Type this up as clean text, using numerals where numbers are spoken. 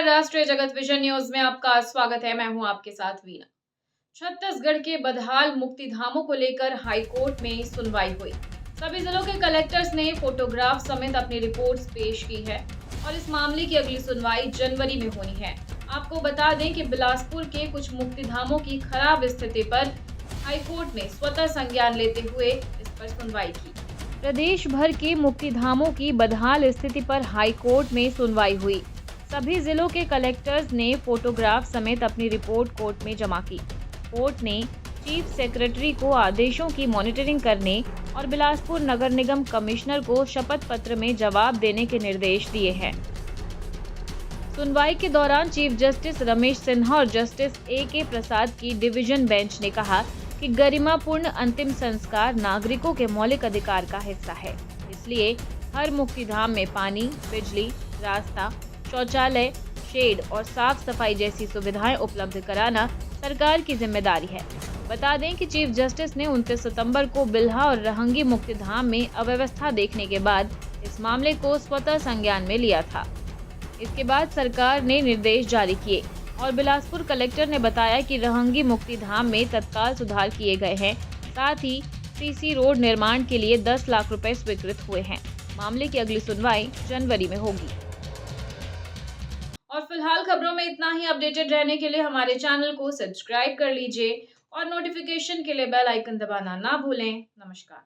राष्ट्रीय जगत vision news में आपका स्वागत है। मैं हूं आपके साथ वीना। छत्तीसगढ़ के बदहाल मुक्तिधामों को लेकर हाईकोर्ट में सुनवाई हुई। सभी जिलों के कलेक्टर्स ने फोटोग्राफ समेत अपनी रिपोर्ट्स पेश की है और इस मामले की अगली सुनवाई जनवरी में होनी है। आपको बता दें कि बिलासपुर के कुछ मुक्तिधामों की खराब स्थिति पर हाईकोर्ट ने स्वतः संज्ञान लेते हुए इस पर सुनवाई की। प्रदेश भर के मुक्तिधामों की बदहाल स्थिति पर हाईकोर्ट में सुनवाई हुई। सभी जिलों के कलेक्टर्स ने फोटोग्राफ समेत अपनी रिपोर्ट कोर्ट में जमा की। कोर्ट ने चीफ सेक्रेटरी को आदेशों की मॉनिटरिंग करने और बिलासपुर नगर निगम कमिश्नर को शपथ पत्र में जवाब देने के निर्देश दिए हैं। सुनवाई के दौरान चीफ जस्टिस रमेश सिन्हा और जस्टिस A.K. प्रसाद की डिवीजन बेंच ने कहा कि गरिमापूर्ण अंतिम संस्कार नागरिकों के मौलिक अधिकार का हिस्सा है, इसलिए हर मुक्तिधाम में पानी, बिजली, रास्ता, शौचालय, शेड और साफ सफाई जैसी सुविधाएं उपलब्ध कराना सरकार की जिम्मेदारी है। बता दें कि चीफ जस्टिस ने 29 सितंबर को बिल्हा और रहंगी मुक्तिधाम में अव्यवस्था देखने के बाद इस मामले को स्वतः संज्ञान में लिया था। इसके बाद सरकार ने निर्देश जारी किए और बिलासपुर कलेक्टर ने बताया कि रहंगी मुक्तिधाम में तत्काल सुधार किए गए हैं। साथ ही सीसी रोड निर्माण के लिए 10 लाख रुपए स्वीकृत हुए हैं। मामले की अगली सुनवाई जनवरी में होगी। और फिलहाल खबरों में इतना ही। अपडेटेड रहने के लिए हमारे चैनल को सब्सक्राइब कर लीजिए और नोटिफिकेशन के लिए बेल आइकन दबाना ना भूलें। नमस्कार।